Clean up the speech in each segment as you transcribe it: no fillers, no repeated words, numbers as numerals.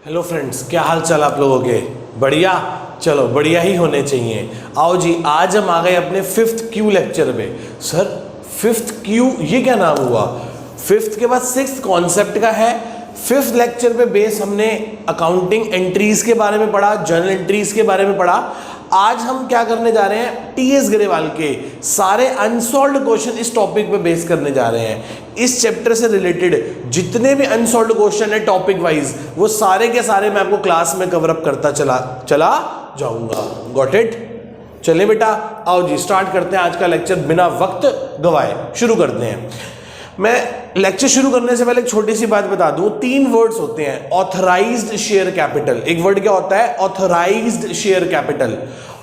Hello friends, क्या हाल चाल आप लोगों के? बढ़िया? चलो बढ़िया ही होने चाहिए। आओ जी, आज हम आ गए अपने 5th क्यू लेक्चर पे। सर 5th क्यू ये क्या नाम हुआ? 5th के बाद 6th कॉन्सेप्ट का है। 5th लेक्चर पे बेस हमने अकाउंटिंग एंट्रीज के बारे में पढ़ा, जर्नल एंट्रीज के बारे में पढ़ा। आज हम क्या करने जा रहे हैं? टीएस ग्रेवाल के सारे अनसॉल्व्ड क्वेश्चन इस टॉपिक पे बेस करने जा रहे हैं। इस चैप्टर से रिलेटेड जितने भी अनसॉल्व्ड क्वेश्चन है टॉपिक वाइज, वो सारे के सारे मैं आपको क्लास में कवर अप करता चला जाऊंगा। Got it? चले बेटा, आओ जी स्टार्ट करते हैं आज का लेक्चर बिना वक्त गवाए। शुरू करते हैं। मैं लेक्चर शुरू करने से पहले एक छोटी सी बात बता दूं। 3 वर्ड्स होते हैं। ऑथराइज्ड शेयर कैपिटल, एक वर्ड क्या होता है? Authorised share capital.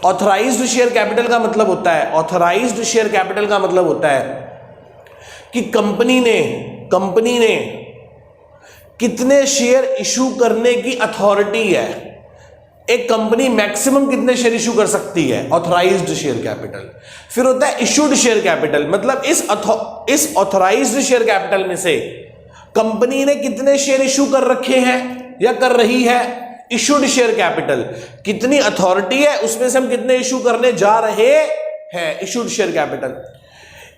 Authorised share capital का मतलब होता है, ऑथराइज्ड शेयर कैपिटल का मतलब होता है कि कंपनी ने कितने शेयर इशू करने की अथॉरिटी है। एक कंपनी मैक्सिमम कितने शेयर इशू कर सकती है? Authorised share capital. फिर होता है इशूड शेयर कैपिटल, मतलब इस ऑथराइज्ड शेयर कैपिटल में से कंपनी ने कितने शेयर इशू कर रखे हैं या कर रही है। इशूड शेयर कैपिटल, कितनी अथॉरिटी है उसमें से हम कितने इशू करने जा रहे हैं। Issued share capital.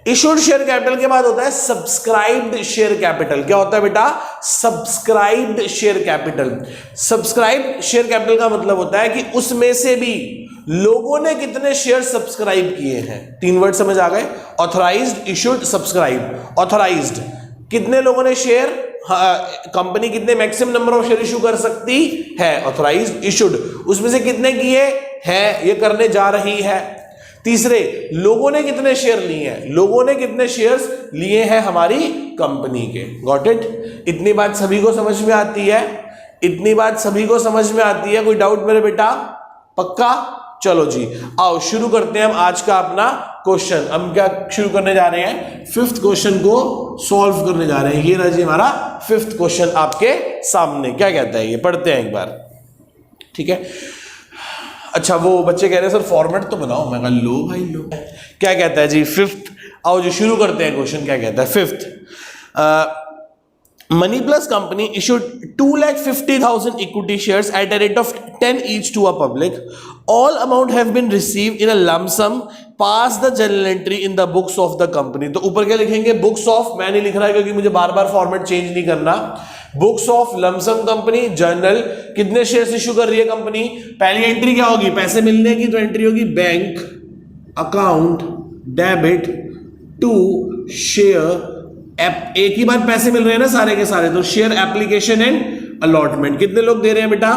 Issued share capital के बाद होता है सब्सक्राइब्ड शेयर कैपिटल। क्या होता है बेटा? Subscribed share capital. Subscribed share capital का मतलब होता है कि उसमें से भी लोगों ने कितने शेयर सब्सक्राइब किए हैं। 3 वर्ड समझ आ गए? Authorised, issued, subscribe. ऑथराइज्ड, कितने लोगों ने शेयर, कंपनी कितने maximum number of share issue कर सकती है। ऑथराइज्ड, इशूड, उसमें से कितने किए हैं, ये करने जा रही है। तीसरे, लोगों ने कितने शेयर लिए हैं, लोगों ने कितने शेयर्स लिए हैं हमारी कंपनी के। Got it? इतनी बात सभी को समझ में आती है? इतनी बात सभी को समझ में आती है? कोई डाउट मेरे बेटा? पक्का? चलो जी, आओ शुरू करते हैं हम आज का अपना क्वेश्चन। हम क्या शुरू करने जा रहे हैं? 5th क्वेश्चन को सॉल्व करने जा रहे हैं। ये रहा जी हमारा 5th क्वेश्चन आपके सामने। क्या कहता है ये? पढ़ते हैं एक बार, ठीक है? अच्छा, वो बच्चे कह रहे हैं सर फॉर्मेट तो बनाओ। मैं कहा लो भाई लो। क्या कहता है जी 5th? आओ जी शुरू करते हैं क्वेश्चन। क्या कहता है 5th? Money plus company issued 2,50,000 equity shares at a rate of 10 each to a public. All amount have been received in a lump sum. Pass the journal entry in the books of the company. तो ऊपर क्या लिखेंगे? Books of. मैं नहीं लिख रहा है क्योंकि मुझे बार बार फॉर्मेट चेंज नहीं करना। Books of lump sum company journal. कितने शेयर्स इशू कर रही है कंपनी? पहली एंट्री क्या होगी? पैसे मिलने की। तो एंट्री होगी bank account debit to share. एक ही बार पैसे मिल रहे हैं ना सारे के सारे, तो शेयर एप्लीकेशन एंड अलॉटमेंट। कितने लोग दे रहे हैं बेटा?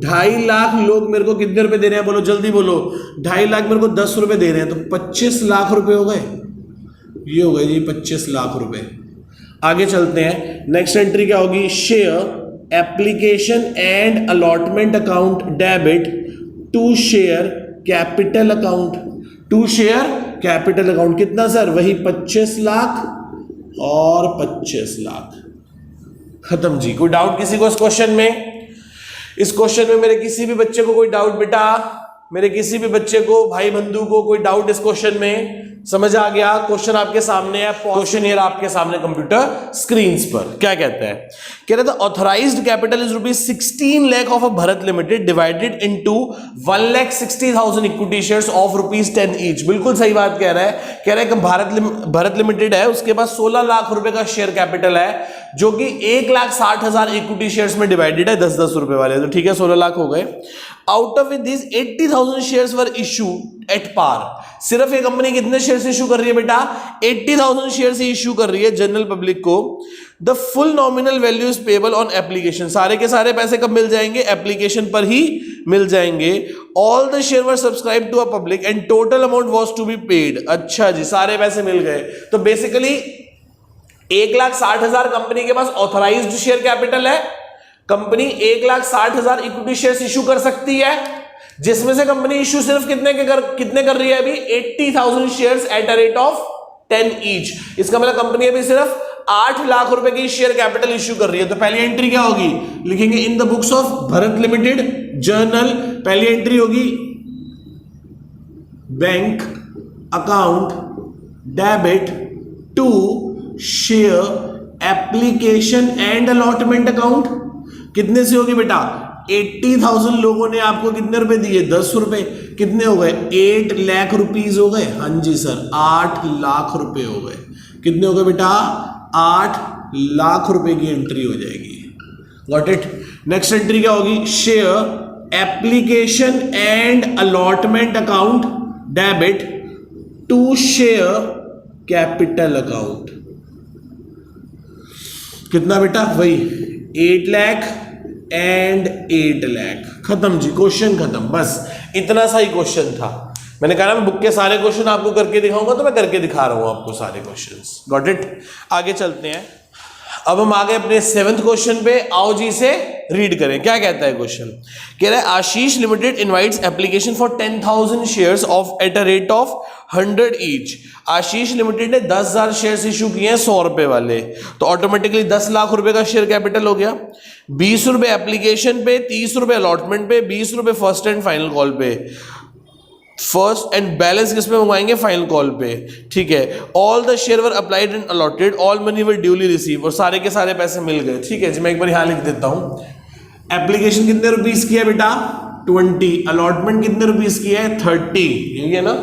2.5 लाख लोग मेरे को कितने रुपए दे रहे हैं? बोलो जल्दी बोलो। 2.5 लाख मेरे को 10 रुपए दे रहे हैं, तो 25 लाख रुपए हो गए। ये हो गए जी 25 लाख रुपए। आगे चलते हैं। नेक्स्ट एंट्री क्या होगी? Share application and allotment account debit to share capital account. To share capital account कितना सर? वही 25 लाख और 25 लाख। खत्म जी। कोई डाउट किसी को इस क्वेश्चन में? इस क्वेश्चन में मेरे किसी भी बच्चे को कोई डाउट बेटा? मेरे किसी भी बच्चे को, भाई बंधु को कोई डाउट इस क्वेश्चन में? समझ आ गया? क्वेश्चन आपके सामने है, क्वेश्चन ये आपके सामने कंप्यूटर स्क्रीन पर। क्या कहता है? कह रहा था authorised capital is ₹16 lakh of a Bharat limited divided into 1,60,000 equity shares of ₹10 each. बिल्कुल सही बात कह रहा है। कह रहा है कि भारत लिमिटेड है, उसके पास 16 लाख रुपए का शेयर कैपिटल है, जो कि 1,60,000 इक्विटी शेयर्स में डिवाइडेड है 10-10 रुपए वाले। तो ठीक है, 16 लाख हो गए। Out of this 80,000 shares were issue at par. सिर्फ ये कंपनी कितने शेयर्स इशू कर रही है बेटा? 80,000 शेयर्स इशू कर रही है जनरल पब्लिक को। The full nominal value is payable on application. सारे के सारे पैसे कब मिल जाएंगे? एप्लीकेशन पर ही मिल जाएंगे। All the share were subscribe to a public and total amount was to be paid. अच्छा जी, सारे पैसे मिल गए। तो बेसिकली 1,60,000 कंपनी के पास ऑथराइज्ड शेयर कैपिटल है। कंपनी 1,60,000 इक्विटी शेयर्स इशू कर सकती है, जिसमें से कंपनी इशू सिर्फ कितने कर रही है अभी? 80,000 shares at a rate of 10 each. इसका मतलब कंपनी अभी सिर्फ 8 लाख रुपए की शेयर कैपिटल इशू कर रही है। तो पहली एंट्री क्या होगी? लिखेंगे in the books of Bharat limited journal. पहली एंट्री होगी bank account debit to share application and allotment account. कितने से होगी बेटा? 80,000 लोगों ने आपको कितने रुपए दिए? 10 रुपए। कितने हो गए? 8 लाख रुपीज हो गए। हाँ जी सर, 8 लाख रुपए हो गए। कितने हो गए बेटा? 8 लाख रुपए की एंट्री हो जाएगी। Got it? नेक्स्ट एंट्री क्या होगी? Share application and allotment account debit to share capital account. कितना बेटा? वही 8 लाख एंड 8 लाख। खत्म जी, क्वेश्चन खत्म। बस इतना सा ही क्वेश्चन था। मैंने कहा ना मैं बुक के सारे क्वेश्चन आपको करके दिखाऊंगा, तो मैं करके दिखा रहा हूं आपको सारे क्वेश्चंस। Got it? आगे चलते हैं। अब हम आ गए अपने 7th क्वेश्चन पे। आओ जी से रीड करें। क्या कहता है क्वेश्चन? कह रहा है Ashish limited invites application for 10,000 shares of at a rate of 100 each. Ashish limited ने 10,000 शेयर्स इशू किए हैं 100 रुपए वाले, तो ऑटोमेटिकली 10 लाख रुपए का शेयर कैपिटल हो गया। 20 रुपए एप्लीकेशन पे, 30 रुपए अलॉटमेंट पे, 20 रुपए फर्स्ट एंड फाइनल कॉल पे। फर्स्ट एंड बैलेंस किस पे मंगवाएंगे? फाइनल कॉल पे। ठीक है। All the share were applied and allotted, all money were duly receive, और सारे के सारे पैसे मिल गए। ठीक है जी, मैं एक बार यहां लिख देता हूं। एप्लीकेशन कितने रुपीस की है बेटा? 20। अलॉटमेंट कितने रुपीस की है? 30। यही है ना?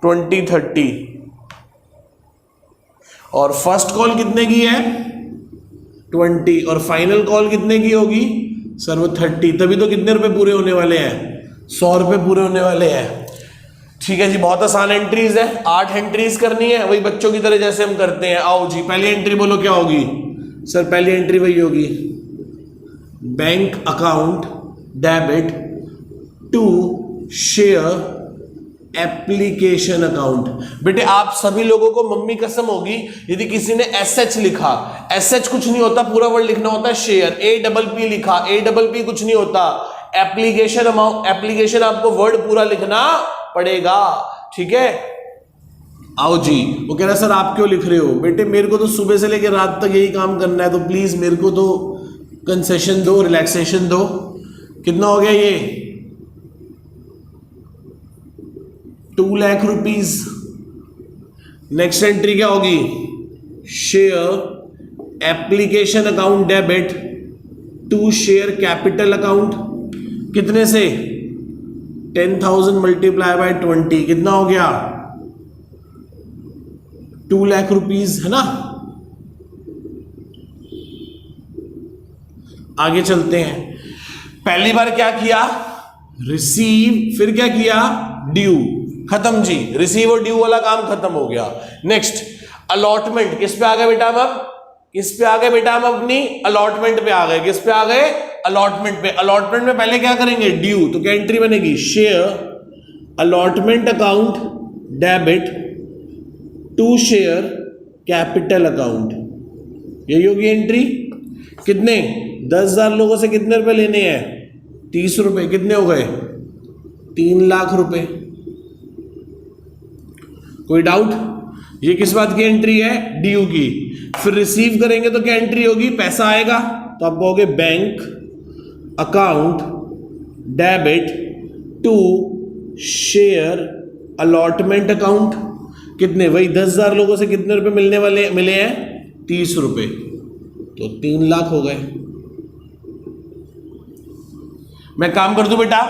20 30। और फर्स्ट कॉल कितने की है? 20। और फाइनल कॉल कितने की होगी? सर वो 30। तभी तो कितने रुपए पूरे होने वाले हैं? 100 रुपए पूरे होने वाले हैं। ठीक है जी, बहुत आसान एंट्रीज है। 8 एंट्रीज करनी है, वही बच्चों की तरह जैसे हम करते हैं। आओ जी, पहली एंट्री बोलो क्या होगी? सर पहली एंट्री वही होगी, bank account debit to share application account. बेटे आप सभी लोगों को मम्मी कसम होगी, यदि किसी ने SH लिखा, SH कुछ नहीं होता, पूरा वर्ड लिखना होता है शेयर। APP लिखा, APP कुछ नहीं होता, एप्लीकेशन अमाउंट, एप्लीकेशन आपको वर्ड पूरा लिखना पड़ेगा। ठीक है। आओ जी, वो कह रहा सर आप क्यों लिख रहे हो? बेटे मेरे को तो सुबह से लेकर रात तक यही काम करना है, तो प्लीज मेरे को तो कंसेशन दो, रिलैक्सेशन दो। कितना हो गया ये? 2 लाख रुपीज। नेक्स्ट एंट्री क्या होगी? Share application account debit to share capital account. कितने से? 10,000 मल्टीप्लाई बाय 20। कितना हो गया? 2 लाख रुपीज, है ना? आगे चलते हैं। पहली बार क्या किया? रिसीव, फिर क्या किया? ड्यू। खत्म जी, रिसीव और ड्यू वाला काम खत्म हो गया। Next allotment. किस पे आ गए बेटा हम? किस पे आ गए बेटा हम? अपनी अलॉटमेंट पे आ गए। किस पे आ गए? अलॉटमेंट पे। अलॉटमेंट में पहले क्या करेंगे? ड्यू। तो क्या एंट्री बनेगी? Share allotment account debit to share capital account. यही होगी एंट्री। कितने? 10,000 लोगों से कितने रुपए लेने हैं? 30 रुपए। कितने हो गए? 3 लाख रुपए। कोई डाउट? ये किस बात की एंट्री है? ड्यू की। फिर रिसीव करेंगे तो क्या एंट्री होगी? पैसा आएगा, तो आप कहोगे bank account debit to share allotment account. कितने? वही 10,000 लोगों से कितने रुपए मिले हैं? 30 रुपए। तो 3 लाख हो गए। मैं काम कर दूं बेटा?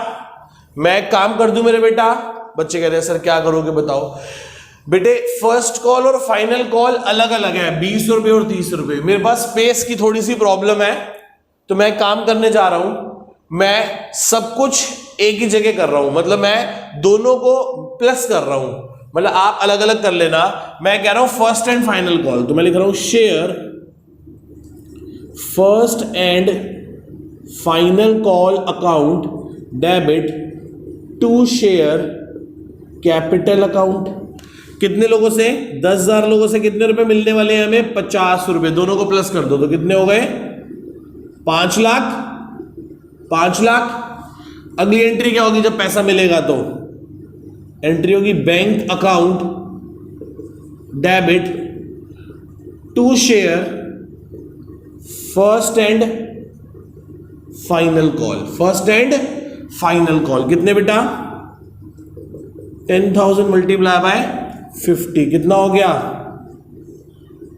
मैं काम कर दूं मेरे बेटा? बच्चे कह रहे हैं सर क्या करोगे बताओ। बेटे फर्स्ट कॉल और फाइनल कॉल अलग अलग है, 20 रुपए और 30 रुपए। मेरे पास स्पेस की थोड़ी सी प्रॉब्लम है, तो मैं काम करने जा रहा हूं। मैं सब कुछ एक ही जगह कर रहा हूं, मतलब मैं दोनों को प्लस कर रहा हूं। मतलब आप अलग अलग कर लेना। मैं कह रहा हूं फर्स्ट एंड फाइनल कॉल, तो मैं लिख रहा हूं share first and final call account debit to share capital account. कितने लोगों से? 10,000 लोगों से कितने रुपए मिलने वाले हैं हमें? 50 रुपए। दोनों को प्लस कर दो तो कितने हो गए? 5 लाख। 5 लाख। अगली एंट्री क्या होगी जब पैसा मिलेगा? तो एंट्री होगी bank account debit to share first and final call. First and final call. कितने बेटा? 10,000 मल्टीप्लाई बाय 50। कितना हो गया?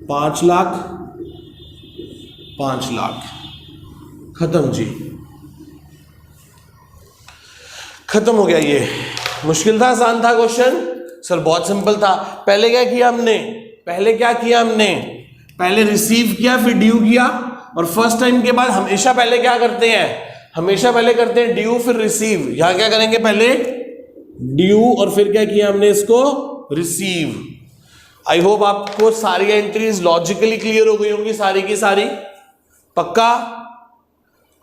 5 लाख। 5 लाख। खत्म जी, खत्म हो गया। ये मुश्किल था आसान था क्वेश्चन? सर बहुत सिंपल था। पहले क्या किया हमने? पहले रिसीव किया फिर ड्यू किया, और फर्स्ट टाइम के बाद हमेशा पहले क्या करते हैं? ड्यू फिर रिसीव। यहां क्या करेंगे? पहले ड्यू और फिर क्या किया हमने? इसको रिसीव। आई होप आपको सारी एंट्रीज लॉजिकली क्लियर हो गई होंगी, सारी की सारी। पक्का?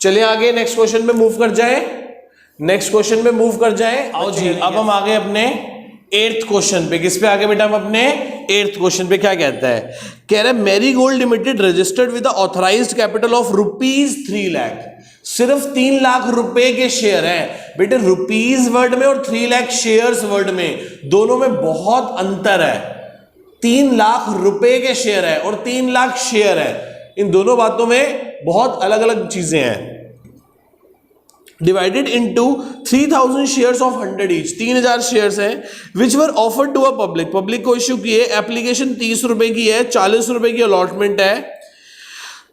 चलिए आगे नेक्स्ट क्वेश्चन में मूव कर जाए। आओ जी, अब हम आगे अपने 8th क्वेश्चन पे। किस पे आगे बेटा? हम अपने 8th क्वेश्चन पे। क्या कहता है? कह रहा है Marie Gold limited registered with authorised capital of ₹3 lakh. सिर्फ 3 लाख रुपए के शेयर हैं बेटे। रुपीज वर्ड में और 3 लाख शेयर्स वर्ड में, दोनों में बहुत अंतर है। 3 लाख रुपए के शेयर है और 3 लाख शेयर है, इन दोनों बातों में बहुत अलग अलग चीजें हैं। Divided into 3000 shares of 100 each. 3000 shares हैं which were offered to a public को इश्यू किए। एप्लीकेशन 30 रुपए की है, 40 रुपए की अलॉटमेंट है,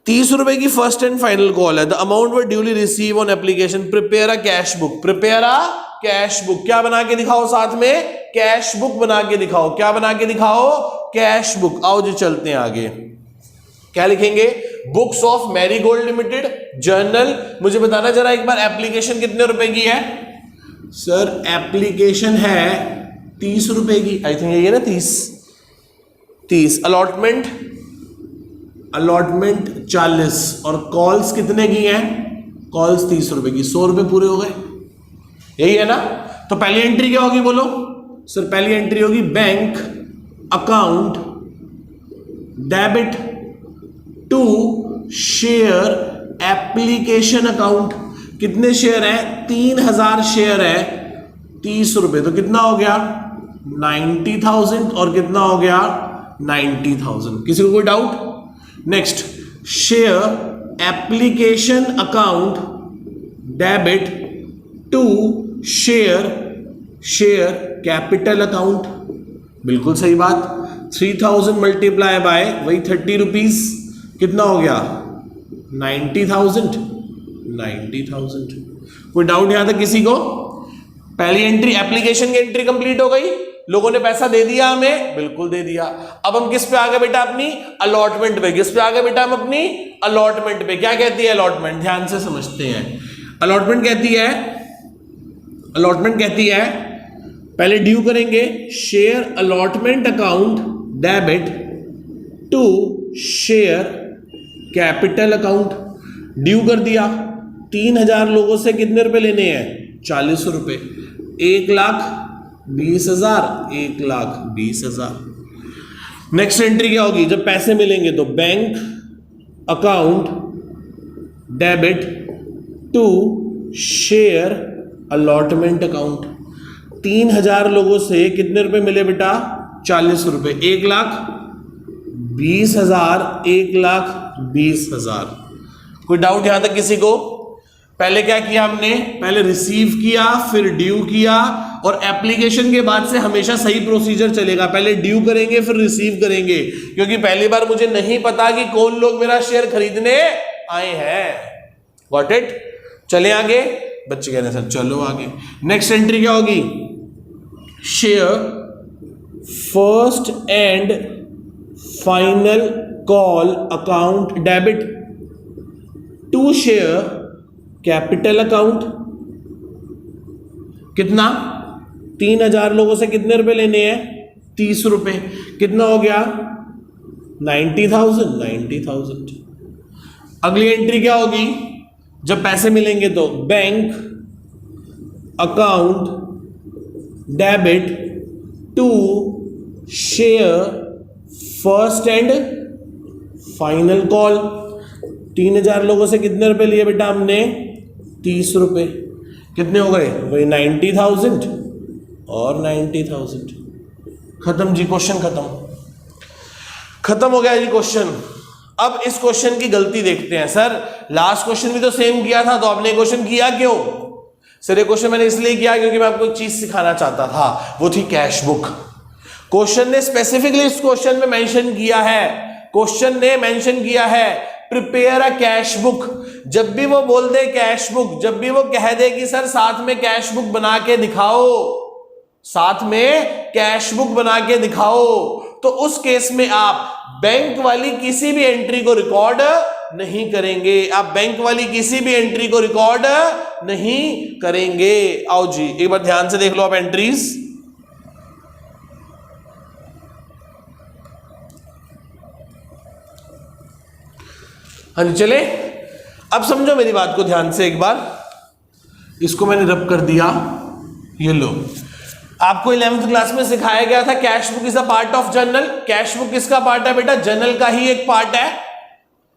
30 रुपए की फर्स्ट एंड फाइनल कॉल है। The amount were duly receive on application. Prepare a cash book. क्या बना के दिखाओ? साथ में कैश बुक बना के दिखाओ। क्या बना के दिखाओ? Cash book. आओ जी चलते हैं आगे। क्या लिखेंगे? Books of Marie Gold limited journal. मुझे बताना जरा एक बार, एप्लीकेशन कितने रुपए की है? सर एप्लीकेशन है 30 रुपए की, आई थिंक ये ना 30। अलॉटमेंट 40 और कॉल्स कितने की हैं? कॉल्स 30 रुपए की। 100 रुपए पूरे हो गए, यही है ना? तो पहली एंट्री क्या होगी बोलो? सर पहली एंट्री होगी bank account debit to share application account. कितने शेयर हैं? 3000 शेयर है, 30 रुपए, तो कितना हो गया? 90,000 और कितना हो गया? 90,000। किसी को कोई doubt? Next, share application account debit to share capital account. बिल्कुल सही बात। 3000 मल्टीप्लाई बाय वही 30 रुपीज, कितना हो गया? 90,000। कोई डाउट यहां तक किसी को? पहली एंट्री एप्लीकेशन की एंट्री कंप्लीट हो गई, लोगों ने पैसा दे दिया हमें, बिल्कुल दे दिया। अब हम किस पे आ गए बेटा? अपनी अलॉटमेंट पे। किस पे आ गए बेटा? हम अपनी अलॉटमेंट पे। क्या कहती है अलॉटमेंट? ध्यान से समझते हैं। अलॉटमेंट कहती है पहले ड्यू करेंगे, share allotment account debit to share capital account. Due कर दिया। 3000 लोगों से कितने रुपए लेने हैं? 40 रुपए। 1,20,000। 1,20,000। नेक्स्ट एंट्री क्या होगी? जब पैसे मिलेंगे तो bank account debit to share allotment account. 3000 लोगों से कितने रुपए मिले बेटा? 40 रुपए। 1,20,000। 1,20,000। कोई डाउट यहां तक किसी को? पहले क्या किया हमने? पहले रिसीव किया फिर ड्यू किया, और एप्लीकेशन के बाद से हमेशा सही प्रोसीजर चलेगा। पहले ड्यू करेंगे फिर रिसीव करेंगे, क्योंकि पहली बार मुझे नहीं पता कि कौन लोग मेरा शेयर खरीदने आए हैं। Got it? चले आगे। बच्चे कह रहे हैं सर चलो आगे। नेक्स्ट एंट्री क्या होगी? Share first and final call account debit to share capital account. कितना? 3000 लोगों से कितने रुपए लेने हैं? 30 रुपए। कितना हो गया? 90,000। अगली एंट्री क्या होगी? जब पैसे मिलेंगे तो bank account debit to share first and final call. 3000 लोगों से कितने रुपए लिए बेटा हमने? 30 रुपए। कितने हो गए? वही 90,000 और 90,000। खत्म जी, क्वेश्चन खत्म हो गया जी क्वेश्चन। अब इस क्वेश्चन की गलती देखते हैं। सर लास्ट क्वेश्चन भी तो सेम किया था, तो आपने क्वेश्चन किया क्यों? सर ये क्वेश्चन मैंने इसलिए किया क्योंकि मैं आपको एक चीज सिखाना चाहता था, वो थी कैश बुक। क्वेश्चन ने स्पेसिफिकली इस क्वेश्चन में मेंशन किया है प्रिपेयर अ कैश बुक। जब भी वो बोल दे कैश बुक, जब भी वो कह दे कि सर साथ में कैश बुक बना के दिखाओ, साथ में कैश बुक बना के दिखाओ, तो उस केस में आप बैंक वाली किसी भी एंट्री को रिकॉर्ड नहीं करेंगे। आप बैंक वाली किसी भी एंट्री को रिकॉर्ड नहीं करेंगे। आओ जी एक बार ध्यान से देख लो आप एंट्रीज। हाँ जी चले, अब समझो मेरी बात को ध्यान से एक बार। इसको मैंने रब कर दिया, ये लो। आपको 11th क्लास में सिखाया गया था cash book is a part of journal. Cash book किसका पार्ट है बेटा? जर्नल का ही एक पार्ट है।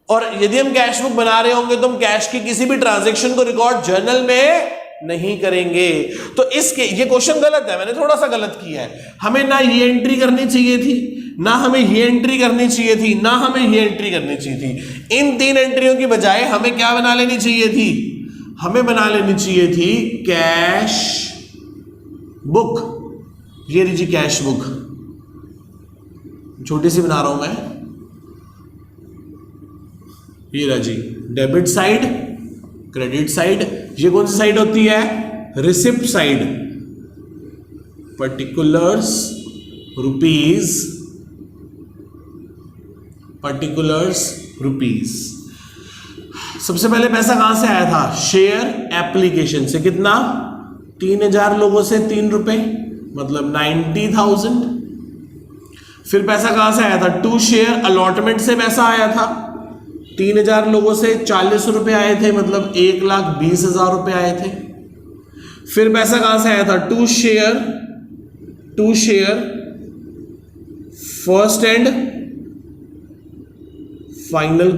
और यदि हम कैश बुक बना रहे होंगे तो हम कैश की किसी भी ट्रांजैक्शन को रिकॉर्ड जर्नल में नहीं करेंगे। तो इसके ये क्वेश्चन गलत है, मैंने थोड़ा सा गलत किया है। हमें ना ये एंट्री करनी चाहिए थी, ना हमें ये एंट्री करनी चाहिए थी, ना हमें ये एंट्री करनी चाहिए थी। इन 3 एंट्रियों की बजाय हमें क्या बना लेनी चाहिए थी? हमें बना लेनी चाहिए थी कैश बुक। ये लीजिए कैश बुक, छोटी सी बना रहा हूं मैं। ये रहा जी डेबिट साइड, क्रेडिट साइड। ये कौन सी साइड होती है? Receipt side. Particulars rupees, particulars rupees. सबसे पहले पैसा कहां से आया था? शेयर एप्लीकेशन से। कितना? 3000 लोगों से 3 रुपए, मतलब 90,000। फिर पैसा कहां से आया था? टू शेयर अलॉटमेंट से पैसा आया था। 3000 लोगों से 40 रुपए आए थे, मतलब 1,20,000 रुपए आए थे। फिर पैसा कहां से आया था? To share first and final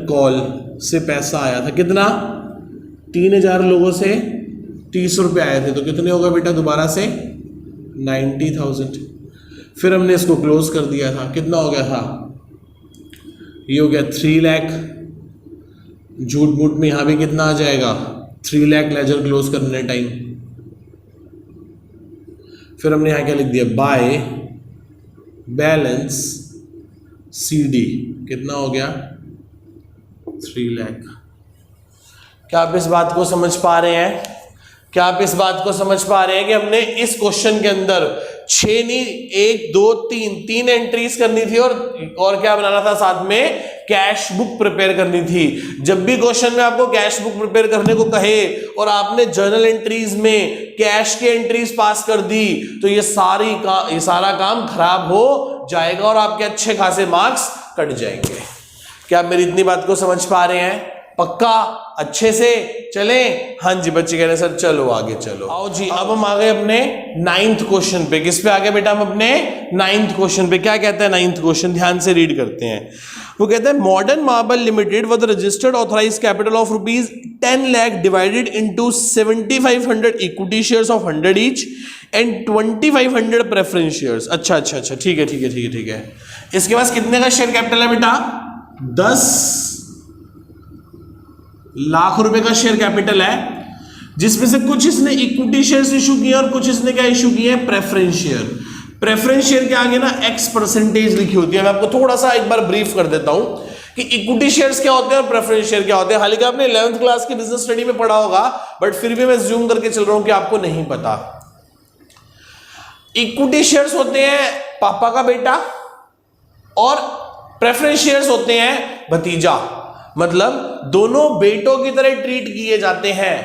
call से पैसा आया था। कितना? 3000 लोगों से 30 रुपए आए थे, तो कितने होगा बेटा दोबारा से? 90,000। फिर हमने इसको क्लोज कर दिया था। कितना हो गया था? ये हो गया 3 लाख। झूठ मूठ में यहां भी कितना आ जाएगा? 3 लाख लेजर क्लोज करने टाइम। फिर हमने यहां क्या लिख दिया? By balance CD। कितना हो गया? 3 लाख। क्या आप इस बात को समझ पा रहे हैं? क्या आप इस बात को समझ पा रहे हैं कि हमने इस क्वेश्चन के अंदर 6 नहीं 1 2 3 एंट्रीज करनी थी और क्या बनाना था? साथ में कैश बुक प्रिपेयर करनी थी। जब भी क्वेश्चन में आपको कैश बुक प्रिपेयर करने को कहे और आपने जर्नल एंट्रीज में कैश की एंट्रीज पास कर दी, तो ये सारा काम खराब हो जाएगा और आपके अच्छे खासे मार्क्स कट जाएंगे। क्या आप मेरी इतनी बात को समझ पा रहे हैं? पक्का? अच्छे से चले? हाँ जी बच्चे कह रहे हैं सर चलो आगे चलो। आओ जी अब हम आ गए अपने 9th क्वेश्चन पे। किस पे आ गए बेटा हम? अपने 9th क्वेश्चन पे। क्या कहता है 9th क्वेश्चन? ध्यान से रीड करते हैं। वो कहता है modern marble limited with registered authorised capital of ₹10 lakh divided into 7500 equity shares of 100 each and 2500 preference shares. अच्छा ठीक है। इसके पास कितने का शेयर कैपिटल है बेटा? 10 लाख रुपए का शेयर कैपिटल है, जिसमें से कुछ इसने इक्विटी शेयर्स इशू किए और कुछ इसने क्या इशू किए? Preference share. प्रेफरेंस शेयर के आगे ना X% लिखी होती है। मैं आपको थोड़ा सा एक बार ब्रीफ कर देता हूं कि इक्विटी शेयर्स क्या होते हैं और प्रेफरेंस शेयर क्या होते हैं। हालांकि आपने 11th क्लास की बिजनेस स्टडी में पढ़ा होगा, बट फिर भी मैं ज्यूम करके चल रहा हूं कि आपको नहीं पता। इक्विटी शेयर्स होते हैं पापा का बेटा और प्रेफरेंस शेयर्स होते हैं भतीजा। मतलब दोनों बेटों की तरह ट्रीट किए जाते हैं,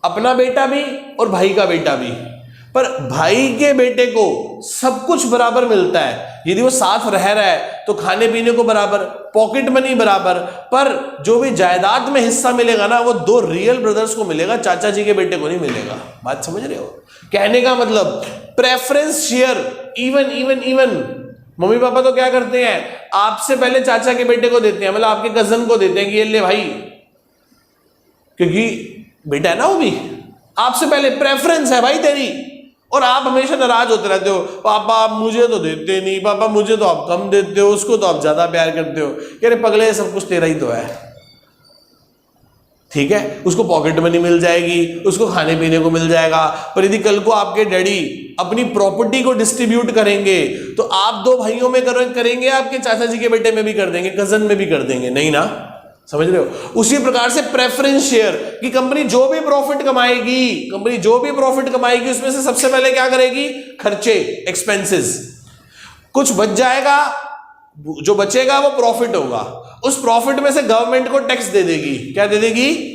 अपना बेटा भी और भाई का बेटा भी। पर भाई के बेटे को सब कुछ बराबर मिलता है। यदि वो साथ रह रहा है तो खाने पीने को बराबर, पॉकेट मनी बराबर, पर जो भी जायदाद में हिस्सा मिलेगा ना वो 2 रियल ब्रदर्स को मिलेगा, चाचा जी के बेटे को नहीं मिलेगा। बात समझ रहे हो? कहने का मतलब preference share even mummy papa तो क्या करते हैं? आपसे पहले चाचा के बेटे को देते हैं, मतलब आपके कजन को देते हैं कि ये ले भाई, क्योंकि बेटा है ना वो भी। आपसे पहले प्रेफरेंस है भाई तेरी। और आप हमेशा नाराज होते रहते हो, पापा आप मुझे तो देते नहीं, पापा मुझे तो आप कम देते हो, उसको तो आप ज्यादा प्यार करते हो। कह रहे पगले सब कुछ तेरा ही तो है। ठीक है, उसको पॉकेट मनी मिल जाएगी, उसको खाने पीने को मिल जाएगा। पर यदि कल को आपके डैडी अपनी प्रॉपर्टी को डिस्ट्रीब्यूट करेंगे तो आप दो भाइयों में करेंगे, आपके चाचा जी के बेटे में भी कर देंगे, कजन में भी कर देंगे, नहीं ना? समझ रहे हो? उसी प्रकार से प्रेफरेंस शेयर की कंपनी जो भी प्रॉफिट कमाएगी उसमें से सबसे पहले क्या करेगी? खर्चे, एक्सपेंसेस। कुछ बच जाएगा, जो बचेगा वो प्रॉफिट होगा, उस प्रॉफिट में से गवर्नमेंट को टैक्स दे देगी। क्या दे देगी?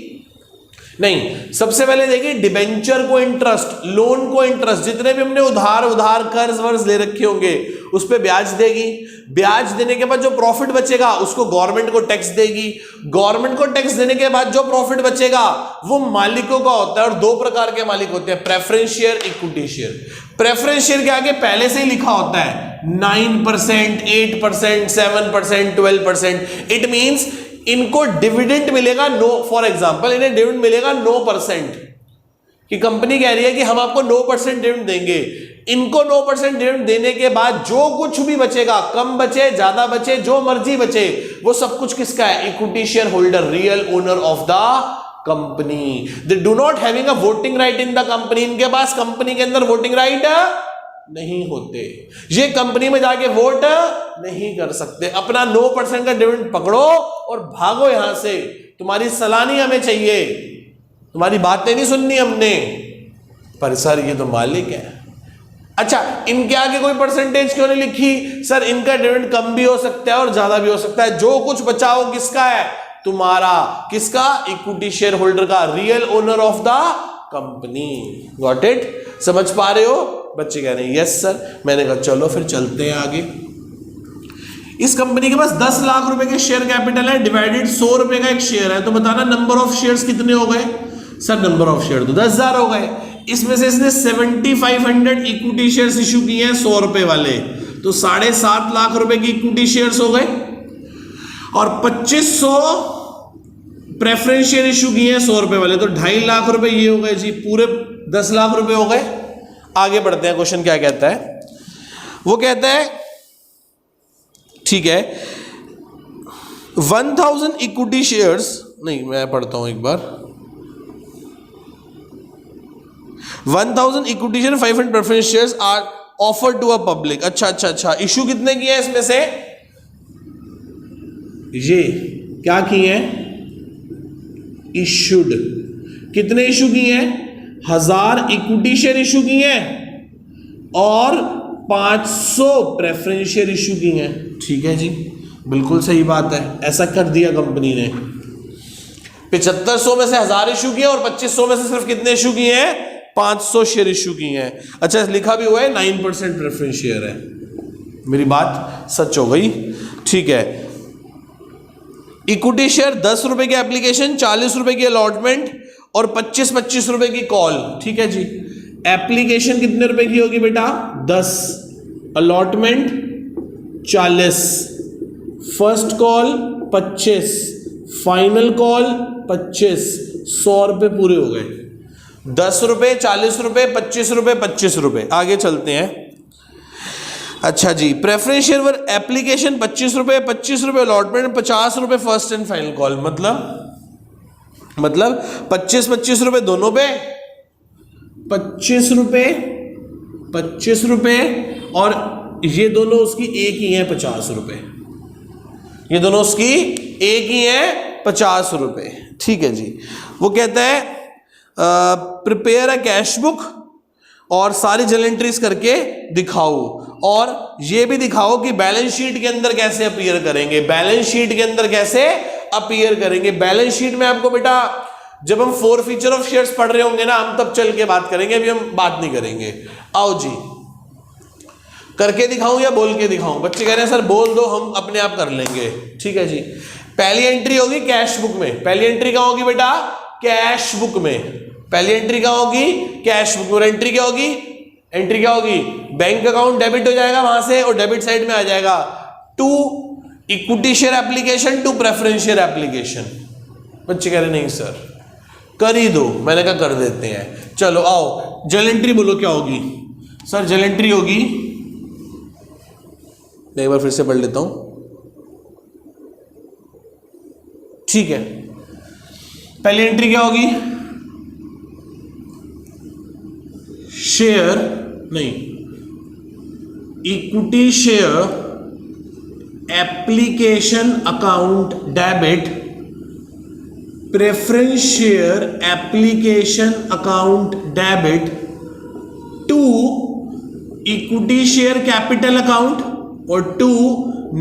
नहीं, सबसे पहले देगी डिबेंचर को इंटरेस्ट, लोन को इंटरेस्ट, जितने भी हमने उधार कर्ज वर्ज ले रखे होंगे उस पे ब्याज देगी। ब्याज देने के बाद जो प्रॉफिट बचेगा उसको गवर्नमेंट को टैक्स देगी। गवर्नमेंट को टैक्स देने के बाद जो प्रॉफिट बचेगा वो मालिकों का होता है, और दो प्रकार के मालिक होते हैं, preference share, equity share. Preference share के आगे पहले से ही लिखा होता है 9%, 8%, 7%, 12%। इट मींस इनको डिविडेंड मिलेगा फॉर एग्जांपल इन्हें डिविडेंड मिलेगा 9%, कि कंपनी कह रही है कि हम आपको 9% डिविडेंड देंगे। इनको 9% डिविडेंड देने के बाद जो कुछ भी बचेगा, कम बचे ज्यादा बचे जो मर्जी बचे, वो सब कुछ किसका है? Equity share holder, real owner of the company. They do not having a voting right in the company. इनके पास कंपनी के अंदर वोटिंग राइट नहीं होते, ये कंपनी में जाके वोट नहीं कर सकते। अपना 9% का डिविडेंड पकड़ो और भागो यहां से, तुम्हारी सलानी हमें चाहिए, तुम्हारी बातें नहीं सुननी हमने। पर सर ये तो मालिक है। अच्छा, इनके आगे कोई परसेंटेज क्यों नहीं लिखी? सर इनका डिविडेंड कम भी हो सकता है और ज्यादा भी हो सकता है, जो कुछ बचा हो किसका है? तुम्हारा। किसका? इक्विटी शेयर होल्डर का, real owner of the company. Got it? समझ पा रहे हो? बच्चे कह रहे हैं यस सर। मैंने कहा चलो फिर चलते हैं आगे। इस कंपनी के पास 10 लाख रुपए के शेयर कैपिटल है, डिवाइडेड 100 रुपए का एक शेयर है, तो बताना नंबर ऑफ शेयर्स कितने हो गए? सर नंबर ऑफ शेयर तो 10,000 हो गए। इसमें से इसने 7500 इक्विटी शेयर्स इशू किए हैं 100 रुपए वाले, तो 7.5 लाख रुपए की इक्विटी शेयर्स हो गए, और 2500 प्रेफरेंस शेयर इशू किए हैं 100 रुपए वाले, तो 2.5 लाख रुपए ये हो गए जी, पूरे 10 लाख रुपए हो गए। आगे बढ़ते हैं, क्वेश्चन क्या कहता है? वो कहता है ठीक है 1000 इक्विटी शेयर्स, नहीं मैं पढ़ता हूं एक बार, 1000 equity share 500 preference shares are offered to a public. अच्छा, इशू कितने किए हैं इसमें से? ये क्या किए हैं? इशूड। कितने इशू किए हैं? 1000 इक्विटी शेयर इशू किए हैं और 500 प्रेफरेंस शेयर इशू किए हैं। ठीक है जी, बिल्कुल सही बात है, ऐसा कर दिया कंपनी ने। 7500 में से 1000 इशू किए और 2500 में से सिर्फ कितने इशू किए हैं? 500 शेयर इशू किए हैं। अच्छा, लिखा भी हुआ है 9% प्रेफरेंस शेयर है। मेरी बात सच हो गई? ठीक है। इक्विटी शेयर 10 रुपए की एप्लीकेशन, 40 रुपए की अलॉटमेंट और 25 रुपए की कॉल। ठीक है जी। एप्लीकेशन कितने रुपए की होगी बेटा? 10, allotment 40, first call 25, final call 25, 100 रुपए पूरे हो गए। 10 रुपए, 40 रुपए, 25 रुपए, 25 रुपए। आगे चलते हैं। अच्छा जी, प्रेफरेंस शेयर पर एप्लीकेशन 25 रुपए, 25 रुपए अलॉटमेंट, 50 रुपए फर्स्ट एंड फाइनल कॉल। मतलब 25 रुपए दोनों पे, 25 रुपए और ये दोनों उसकी एक ही है 50 रुपए। ये दोनों उसकी एक ही है 50 रुपए। ठीक है जी। वो कहता है प्रिपेयर अ कैश बुक और सारी जर्नल एंट्रीज करके दिखाओ, और ये भी दिखाओ कि बैलेंस शीट के अंदर कैसे अपीयर करेंगे। बैलेंस शीट के अंदर कैसे अपीयर करेंगे? बैलेंस शीट में आपको बेटा जब हम फोर फीचर ऑफ शेयर्स पढ़ रहे होंगे ना, हम तब चल के बात करेंगे, अभी हम बात नहीं करेंगे। आओ जी, करके दिखाऊं या बोल के दिखाऊं? बच्चे कह रहे हैं सर बोल दो, हम अपने आप कर लेंगे। ठीक है जी। पहली एंट्री होगी कैश बुक में। पहली एंट्री कहां होगी बेटा? कैश बुक में। पहली एंट्री कहां होगी? कैश बुक में। और एंट्री क्या होगी? एंट्री क्या होगी? बैंक अकाउंट डेबिट हो जाएगा वहां से और डेबिट साइड में आ जाएगा to equity share application to preference share application. बच्चे कह रहे नहीं सर कर ही दो। मैंने कहा कर देते हैं। चलो आओ, जर्नल एंट्री बोलो क्या होगी? सर जर्नल एंट्री होगी, मैं एक बार फिर से पढ़ लेता हूं। ठीक है। पहली एंट्री क्या होगी? शेयर नहीं, equity share application account debit, preference share application account debit to equity share capital account और to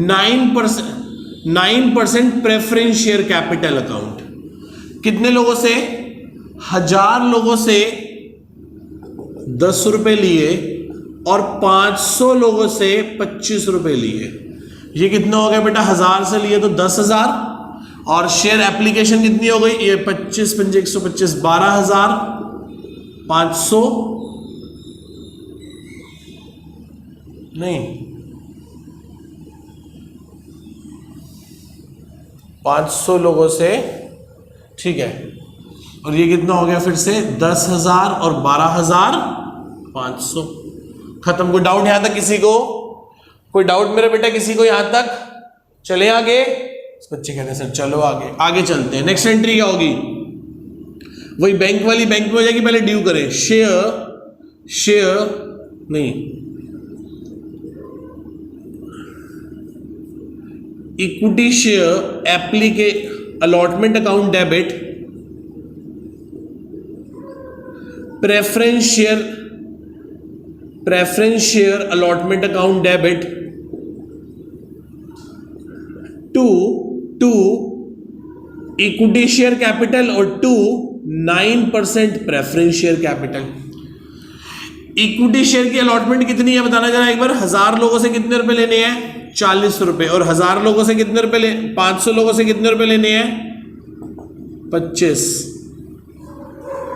9% preference share capital account. कितने लोगों से? 1000 लोगों से 10 रुपए लिए और 500 लोगों से 25 रुपए लिए। ये कितना हो गया बेटा? 1000 से लिए तो 10,000 और शेयर एप्लीकेशन कितनी हो गई? ये 25 पंजे 125 12,500 नहीं 500 लोगों से, ठीक है। और ये कितना हो गया फिर से? 10,000 और 12,500। खत्म। कोई डाउट यहां तक किसी को? कोई डाउट मेरे बेटा किसी को यहां तक? चले आगे। बच्चे कहते हैं सर चलो आगे। आगे चलते हैं। नेक्स्ट एंट्री क्या होगी? वही बैंक वाली, बैंक में हो जाएगी। पहले ड्यू करें। शेयर नहीं, इक्विटी शेयर एप्लीके allotment account debit, preference share allotment account debit to equity share capital और to 9% preference share capital. Equity share की अलॉटमेंट कितनी है बताना जरा एक बार। 1000 लोगों से कितने रुपए लेने हैं? 40 रुपए। और 1000 लोगों से कितने रुपए 500 लोगों से कितने रुपए लेने हैं? 25।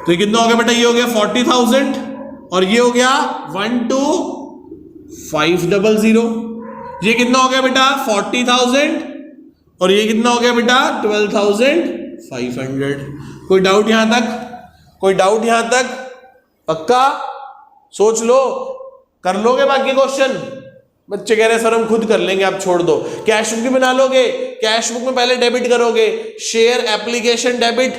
तो ये कितना हो गया बेटा? ये हो गया 40,000 और ये हो गया 12,500। ये कितना हो गया बेटा? 40,000 और ये कितना हो गया बेटा? 12,500। कोई डाउट यहां तक? कोई डाउट यहां तक? पक्का? सोच लो, कर लोगे बाकी क्वेश्चन? बच्चे कह रहे हैं सर हम खुद कर लेंगे, आप छोड़ दो। कैश बुक भी बना लोगे? कैश बुक में पहले डेबिट करोगे, share application debit,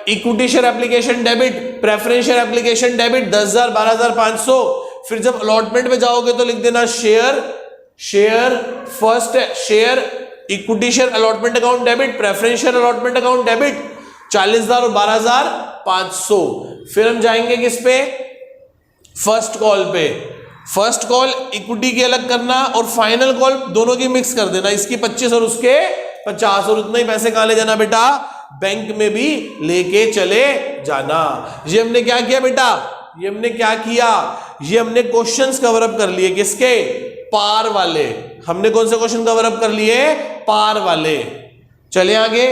equity share application debit, preference share application debit 10,000 12,500। फिर जब अलॉटमेंट में जाओगे तो लिख देना share first share equity share allotment account debit, preference share allotment account debit 40,000 और 12,500। फिर हम जाएंगे किस पे? फर्स्ट कॉल पे। फर्स्ट कॉल इक्विटी की अलग करना और फाइनल कॉल दोनों की मिक्स कर देना, इसकी 25 और उसके 50। और उतना ही पैसे कहां ले जाना बेटा? बैंक में भी लेके चले जाना। ये हमने क्या किया बेटा? ये हमने क्या किया? ये हमने क्वेश्चंस कवर अप कर लिए। किसके? पार वाले। हमने कौन से क्वेश्चन कवर अप कर लिए? पार वाले। चले आगे।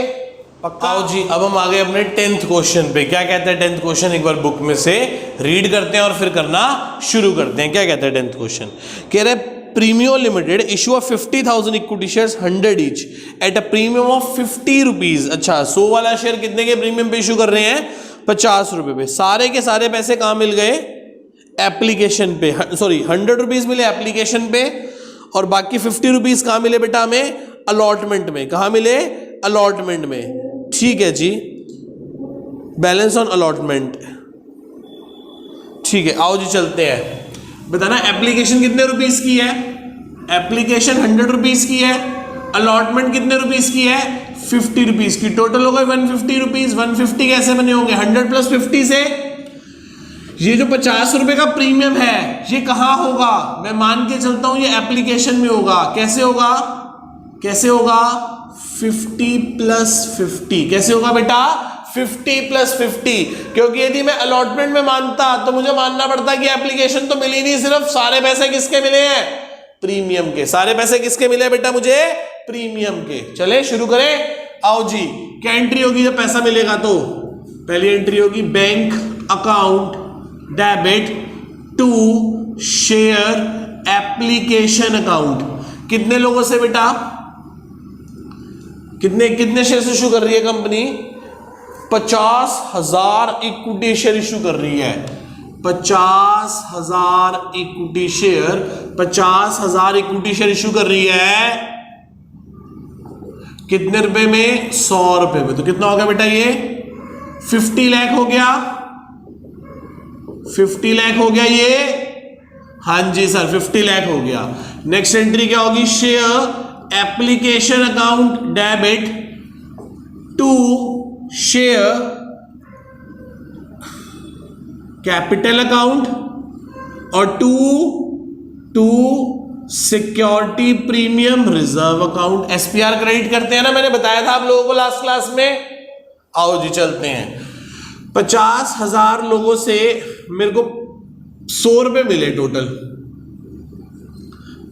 आओ जी, अब हम आ गए अपने 10th क्वेश्चन पे। क्या कहता है 10th क्वेश्चन? एक बार बुक में से रीड करते हैं और फिर करना शुरू करते हैं। क्या कहता है 10th क्वेश्चन? कह रहे Premio limited issue 50,000 equity shares 100 each at a premium of 50 rupees. अच्छा, 100 वाला शेयर कितने के प्रीमियम पे इशू कर रहे हैं? 50 रुपए पे। सारे के सारे पैसे कहां मिल गए? एप्लीकेशन पे। सॉरी, 100 रुपीज मिले एप्लीकेशन पे और बाकी 50 रुपीज कहां मिले बेटा हमें? अलॉटमेंट में। कहां मिले? अलॉटमेंट में। ठीक है जी, बैलेंस ऑन अलॉटमेंट। ठीक है, आओ जी चलते हैं। बताना एप्लीकेशन कितने रुपीस की है? एप्लीकेशन 100 रुपीस की है। अलॉटमेंट कितने रुपीस की है? 50 रुपीस की। टोटल हो गए 150 रुपीस। 150 कैसे बने होंगे? 100 प्लस 50 से। ये जो 50 रुपए का प्रीमियम है ये कहां होगा? मैं मान के चलता हूं ये एप्लीकेशन में होगा। कैसे होगा? कैसे होगा? 50 प्लस 50। कैसे होगा बेटा? 50 प्लस 50। क्योंकि यदि मैं अलॉटमेंट में मानता तो मुझे मानना पड़ता कि एप्लीकेशन तो मिली नहीं, सिर्फ सारे पैसे किसके मिले हैं? प्रीमियम के। सारे पैसे किसके मिले बेटा मुझे? प्रीमियम के। चले शुरू करें। आओ जी, क्या एंट्री होगी जब पैसा मिलेगा? तो पहली एंट्री होगी bank account debit to share application account. कितने लोगों से बेटा? कितने शेयर इशू कर रही है कंपनी? 50,000 इक्विटी शेयर इशू कर रही है। 50,000 equity share, 50,000 equity share issue कर रही है। कितने रुपए में? 100 रुपए में। तो कितना हो गया बेटा ये? 50 लाख हो गया। 50 लाख हो गया ये। हाँ जी सर, 50 लाख हो गया। नेक्स्ट एंट्री क्या होगी? Share application account debit to share capital account और to security premium reserve account. SPR credit करते हैं ना, मैंने बताया था आप लोगों को लास्ट क्लास में। आओ जी चलते हैं। 50,000 लोगों से मेरे को 100 रुपए मिले टोटल।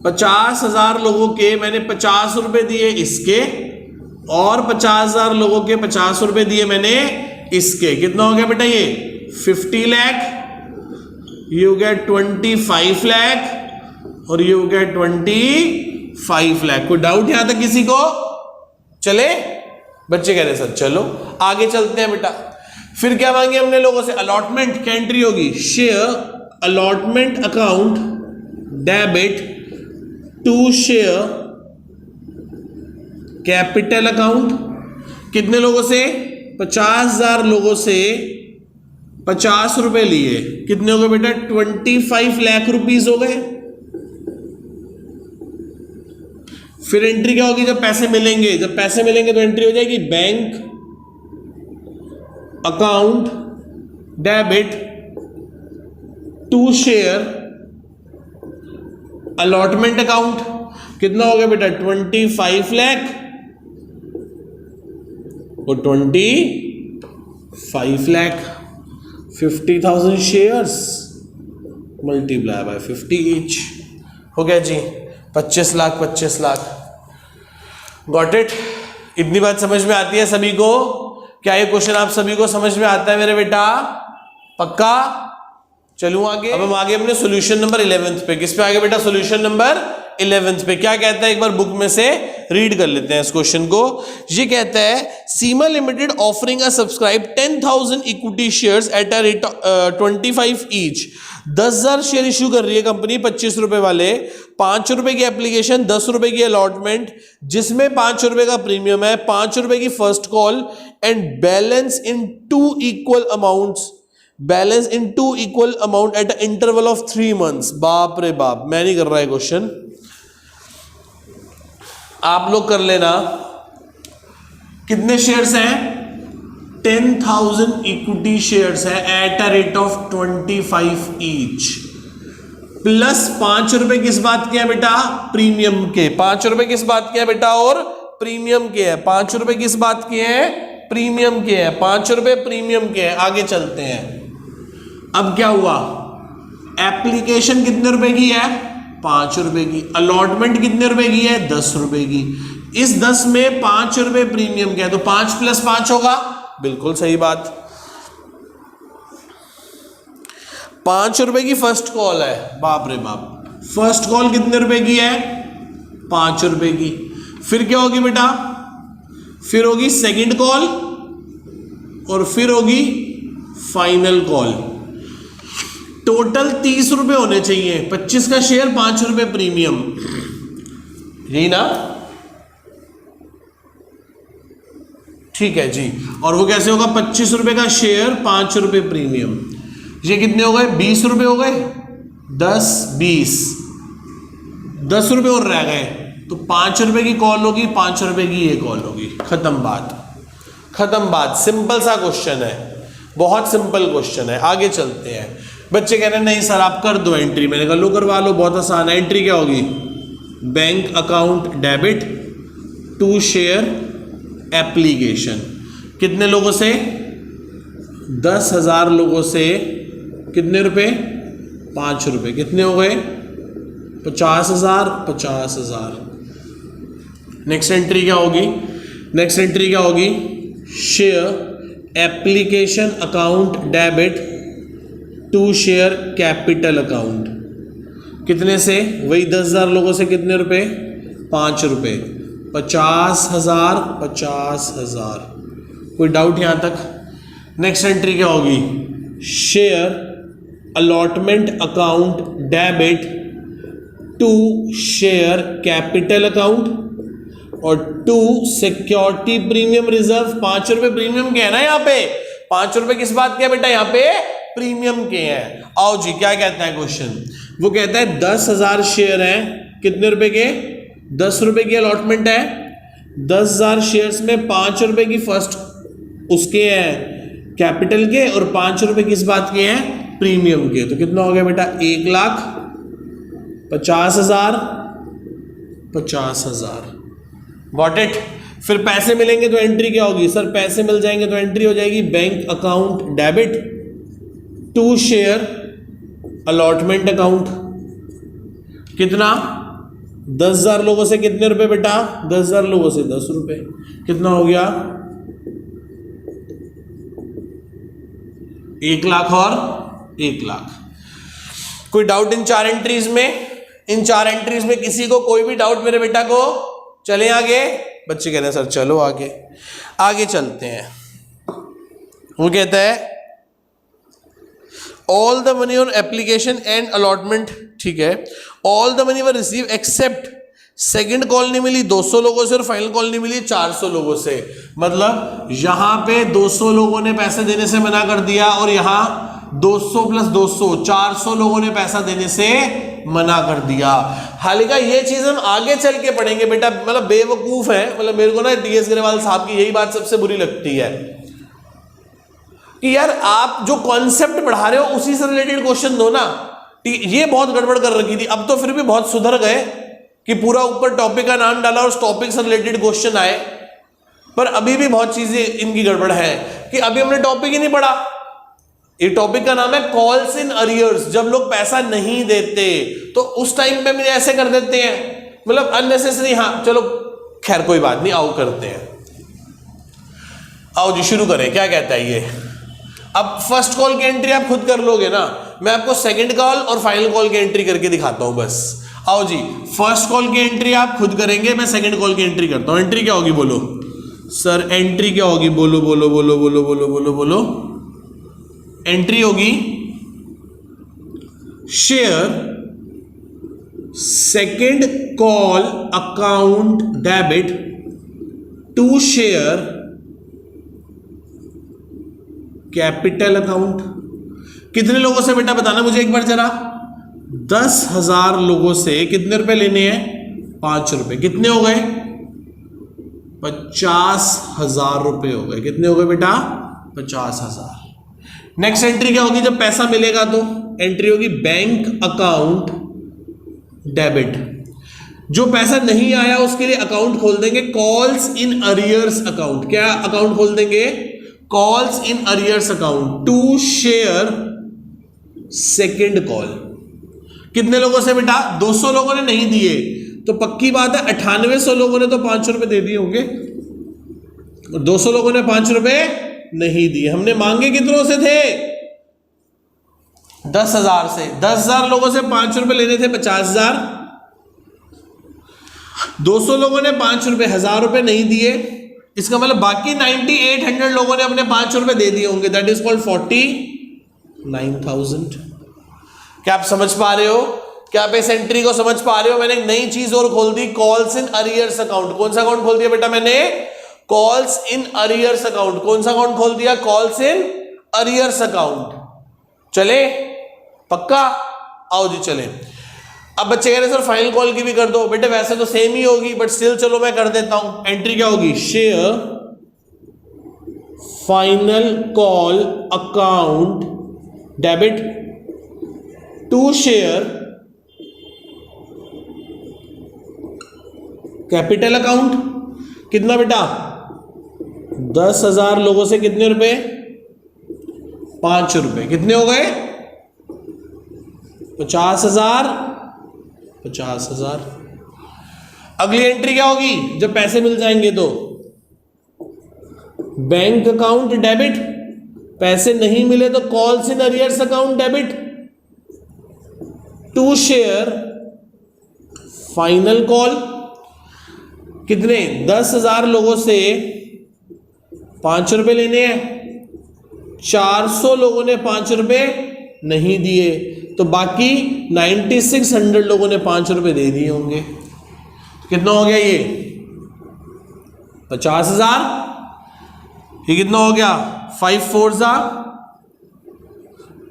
50,000 लोगों के मैंने 50 रुपए दिए इसके, और 50,000 लोगों के 50 रुपए दिए मैंने इसके। कितना हो गया बेटा ये? 50 लाख। ये हो गया 25 लाख और ये हो गया 25 लाख। कोई डाउट यहां तक किसी को? चले? बच्चे कह रहे सर चलो आगे चलते हैं बेटा। फिर क्या मांगे हमने लोगों से? अलॉटमेंट। क्या एंट्री होगी? Share allotment account debit to share capital account. कितने लोगों से? 50,000 लोगों से 50 रुपए लिए। कितने हो गए बेटा? 25 लाख रुपीस हो गए। फिर एंट्री क्या होगी? जब पैसे मिलेंगे, जब पैसे मिलेंगे तो एंट्री हो जाएगी bank account debit to share allotment account. कितना हो गया बेटा? 25 लाख और 25 lakh. 50,000 shares multiply by 50 each हो गया जी 25 लाख। 25 लाख। Got it? इतनी बात समझ में आती है सभी को? क्या ये क्वेश्चन आप सभी को समझ में आता है मेरे बेटा? पक्का? चलूं आगे। अब हम आगे अपने सॉल्यूशन नंबर 11th पे। किस पे आगे बेटा? सॉल्यूशन नंबर 11th पे। क्या कहता है एक बार बुक में से रीड कर लेते हैं इस क्वेश्चन को। ये कहता है Seema limited offering a subscribe 10,000 equity shares at a rate 25 each. 10,000 share issue कर रही है कंपनी 25 रुपए वाले। 5 रुपए की एप्लीकेशन, 10 रुपए की अलॉटमेंट, जिसमें 5 रुपए का प्रीमियम है, 5 रुपए की first call and balance in 2 equal amounts. Balance in 2 equal amount at interval of 3 months. बाप रे बाप, मैं नहीं कर रहा है क्वेश्चन, आप लोग कर लेना। कितने शेयर्स हैं? 10,000 इक्विटी शेयर्स है eight a rate of 25 each, plus 5 रुपए किस बात के हैं बेटा? प्रीमियम के। 5 रुपए किस बात के हैं बेटा? और प्रीमियम के हैं। 5 रुपए किस बात के हैं? प्रीमियम के हैं। 5 रुपए प्रीमियम के हैं। आगे चलते हैं। अब क्या हुआ? एप्लीकेशन कितने रुपए की है? 5 रुपए की। अलॉटमेंट कितने रुपए की है? 10 रुपए की। इस 10 में 5 रुपए प्रीमियम के है, तो 5 + 5 होगा। बिल्कुल सही बात। 5 रुपए की फर्स्ट कॉल है। बाप रे बाप, फर्स्ट कॉल कितने रुपए की है? 5 रुपए की। फिर क्या होगी बेटा? फिर होगी सेकंड कॉल और फिर होगी फाइनल कॉल। टोटल 30 रुपए होने चाहिए। 25 का शेयर, 5 रुपए प्रीमियम, यही ना? ठीक है जी। और वो कैसे होगा? 25 रुपए का शेयर, 5 रुपए प्रीमियम। ये कितने हो गए? 20 रुपए हो गए। 10 20 10 रुपए और रह गए, तो 5 रुपए की कॉल होगी, 5 रुपए की ये कॉल होगी। खत्म बात, खत्म बात। सिंपल सा क्वेश्चन है, बहुत सिंपल क्वेश्चन है। आगे चलते हैं। बच्चे कह रहे हैं नहीं सर आप कर दो एंट्री। मैंने कहा लो करवा लो, बहुत आसान है। एंट्री क्या होगी? Bank account debit to share application. कितने लोगों से? 10,000 लोगों से कितने रुपए? 5 रुपए। कितने हो गए? 50,000 50,000। नेक्स्ट एंट्री क्या होगी? नेक्स्ट एंट्री क्या होगी? Share application account debit to share capital account. कितने से? वही 10,000 लोगों से कितने रुपए? 5 रुपए। 50,000 50,000। कोई डाउट यहां तक? नेक्स्ट एंट्री क्या होगी? Share allotment account debit to share capital account. और 2 सिक्योरिटी प्रीमियम रिजर्व। 5 रुपए प्रीमियम के है ना यहाँ पे, 5 रुपए किस बात के है बेटा, यहाँ पे प्रीमियम के हैं। आओ जी क्या कहता है क्वेश्चन, वो कहता है 10,000 शेयर हैं, कितने रुपए के, 10 रुपए की अलॉटमेंट है। 10,000 शेयर्स में 5 रुपए की फर्स्ट उसके हैं कैपिटल के, और 5 रुपए किस बात के हैं, प्रीमियम के। तो कितना हो गया बेटा, 1,50,000, 50,000। Got it. फिर पैसे मिलेंगे तो एंट्री क्या होगी सर, पैसे मिल जाएंगे तो एंट्री हो जाएगी bank account debit, 2 share allotment account. कितना, 10,000 लोगों से कितने रुपए बेटा, 10,000 लोगों से 10 रुपए, कितना हो गया, 1,00,000 और 1,00,000। कोई डाउट इन 4 एंट्रीज में, इन 4 एंट्रीज में किसी को कोई भी डाउट मेरे बेटा को, चले आगे। बच्चे कहते हैं सर चलो आगे, आगे चलते हैं। वो कहता है all the money on application and allotment, ठीक है, all the money were receive except, second call नहीं मिली 200 लोगों से और फाइनल कॉल नहीं मिली 400 लोगों से। मतलब यहां पे 200 लोगों ने पैसे देने से मना कर दिया, और यहां 200 + 200 400 लोगों ने पैसा देने से मना कर दिया। हालांकि ये चीज हम आगे चल के पढ़ेंगे बेटा, मतलब बेवकूफ है, मतलब मेरे को ना टीएस ग्रेवाल साहब की यही बात सबसे बुरी लगती है कि यार आप जो कॉन्सेप्ट पढ़ा रहे हो उसी से रिलेटेड क्वेश्चन दो ना। ये बहुत गड़बड़ कर रखी थी, अब तो फिर भी बहुत सुधर गए कि पूरा ऊपर टॉपिक का नाम डाला और उस टॉपिक से रिलेटेड क्वेश्चन आए, पर अभी भी बहुत चीजें इनकी गड़बड़ है कि अभी हमने टॉपिक ही नहीं पढ़ा। ये टॉपिक का नाम है कॉल्स इन अरियर्स, जब लोग पैसा नहीं देते तो उस टाइम पे मुझे ऐसे कर देते हैं, मतलब अननेसेसरी। हाँ चलो खैर कोई बात नहीं, आओ करते हैं, आओ जी शुरू करें। क्या कहता है ये, अब फर्स्ट कॉल की एंट्री आप खुद कर लोगे ना, मैं आपको सेकंड कॉल और फाइनल कॉल की एंट्री करके दिखाता हूं बस। आओ जी, फर्स्ट कॉल की एंट्री आप खुद करेंगे, मैं सेकंड कॉल की एंट्री करता हूं। एंट्री क्या होगी बोलो सर, एंट्री क्या होगी, बोलो बोलो बोलो बोलो बोलो बोलो बोलो। एंट्री होगी share second call account debit to share capital account. कितने लोगों से बेटा बताना मुझे एक बार जरा, 10,000 लोगों से कितने रुपए लेने हैं, 5 रुपए। कितने हो गए, 50,000 रुपए हो गए। कितने हो गए बेटा, 50,000। नेक्स्ट एंट्री क्या होगी, जब पैसा मिलेगा तो एंट्री होगी बैंक अकाउंट डेबिट। जो पैसा नहीं आया उसके लिए अकाउंट खोल देंगे कॉल्स इन अरियर्स अकाउंट। क्या अकाउंट खोल देंगे, calls in arrears account to share second call. कितने लोगों से बेटा, 200 लोगों ने नहीं दिए तो पक्की बात है 9800 लोगों ने तो 5 रुपए दे दिए होंगे, 200 लोगों ने 5 रुपए नहीं दिए। हमने मांगे कितनों से थे, 10,000 से। 10,000 लोगों से 5 रुपए लेने थे, 50,000। 200 लोगों ने 5 रुपए, 1,000 रुपए नहीं दिए, इसका मतलब बाकी 9800 लोगों ने अपने 5 रुपए दे दिए होंगे। That is called 49,000। क्या आप समझ पा रहे हो, क्या आप इस एंट्री को समझ पा रहे हो। मैंने एक नई चीज और खोल दी, कॉल्स इन अरियर्स अकाउंट। कौन सा अकाउंट खोल दिया बेटा मैंने, कॉल्स इन अरियर्स अकाउंट। कौन सा अकाउंट खोल दिया, कॉल्स इन अरियर्स अकाउंट। चले पक्का, आओ जी चले। अब बच्चे कह रहे सर फाइनल कॉल की भी कर दो। बेटे वैसे तो सेम ही होगी बट स्टिल चलो मैं कर देता हूं। एंट्री क्या होगी, share final call account debit to share capital account. कितना बेटा, 10,000 लोगों से कितने रुपए, 5 रुपए। कितने हो गए, 50,000, 50,000। अगली एंट्री क्या होगी, जब पैसे मिल जाएंगे तो बैंक अकाउंट डेबिट। पैसे नहीं मिले तो calls in arrears account debit to share final call. कितने, 10,000 लोगों से 5 रुपए लेने हैं, 400 लोगों ने 5 रुपए नहीं दिए तो बाकी 9600 लोगों ने 5 रुपए दे दिए होंगे। कितना हो गया ये, 50,000। ये कितना हो गया 5 4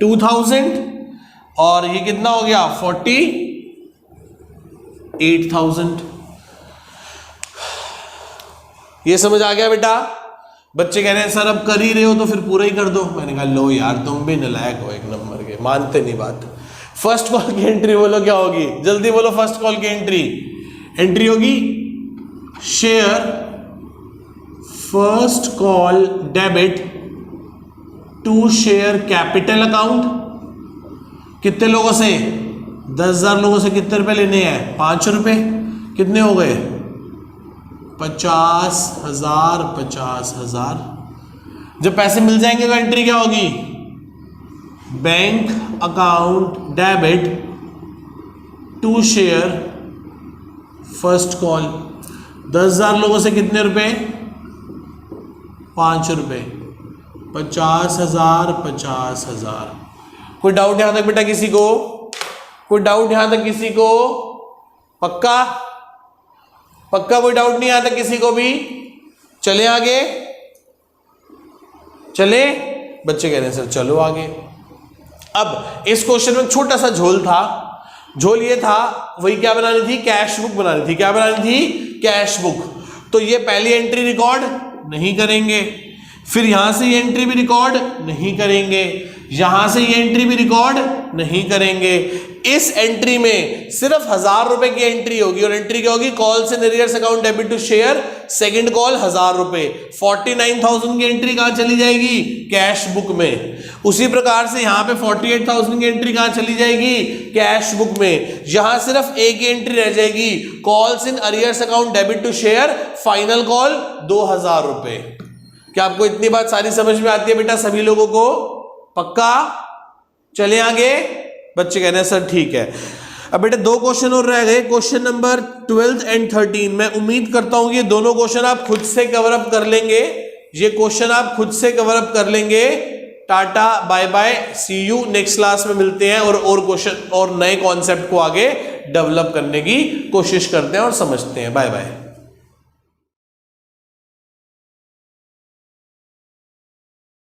2000 और ये कितना हो गया 48,000। ये समझ आ गया बेटा? बच्चे कह रहे हैं सर अब कर ही रहे हो तो फिर पूरा ही कर दो। मैंने कहा लो यार तुम भी नालायक हो एक नंबर के, मानते नहीं बात। फर्स्ट कॉल की एंट्री बोलो क्या होगी, जल्दी बोलो। फर्स्ट कॉल की एंट्री होगी share first call debit to share capital account. कितने लोगों से? 10,000 लोगों से कितने रुपए लेने हैं? 5 रुपए। कितने हो गए? 50,000 50,000। जब पैसे मिल जाएंगे तो एंट्री क्या होगी? Bank account debit to share first call. 10,000 लोगों से कितने रुपए? 5 रुपए। 50,000 50,000। कोई डाउट यहां तक बेटा किसी को? कोई डाउट यहां तक किसी को? पक्का पक्का कोई डाउट नहीं यहां तक किसी को भी? चले आगे, चले। बच्चे कह रहे हैं सर चलो आगे। अब इस क्वेश्चन में छोटा सा झोल था। झोल ये था, वही क्या बनानी थी? कैश बुक बनानी थी। क्या बनानी थी? Cash book. तो ये पहली एंट्री रिकॉर्ड नहीं करेंगे, फिर यहां से ये एंट्री भी रिकॉर्ड नहीं करेंगे, यहां से ये एंट्री भी रिकॉर्ड नहीं करेंगे। इस एंट्री में सिर्फ 1,000 रुपए की एंट्री होगी और एंट्री क्या होगी? Calls in arrears account debit to share second call 1,000 रुपए। 49,000 की एंट्री कहां चली जाएगी? कैश बुक में। उसी प्रकार से यहां पे 48,000 की एंट्री कहां चली जाएगी? कैश बुक में। यहां सिर्फ एक ही एंट्री रह जाएगी, calls in arrears account debit to share final call 2,000 रुपए। क्या आपको इतनी बात सारी समझ में आती है बेटा सभी लोगों को? पक्का? चले आगे। बच्चे कह रहे हैं सर ठीक है। अब बेटा 2 क्वेश्चन और रह गए, क्वेश्चन नंबर 12 एंड 13। मैं उम्मीद करता हूं ये दोनों क्वेश्चन आप खुद से कवर अप कर लेंगे। ये क्वेश्चन आप खुद से कवर अप कर लेंगे। Tata bye bye, see you, next class में मिलते हैं और क्वेश्चन और नए कॉन्सेप्ट को आगे डेवलप करने की कोशिश करते हैं और समझते हैं। Bye bye.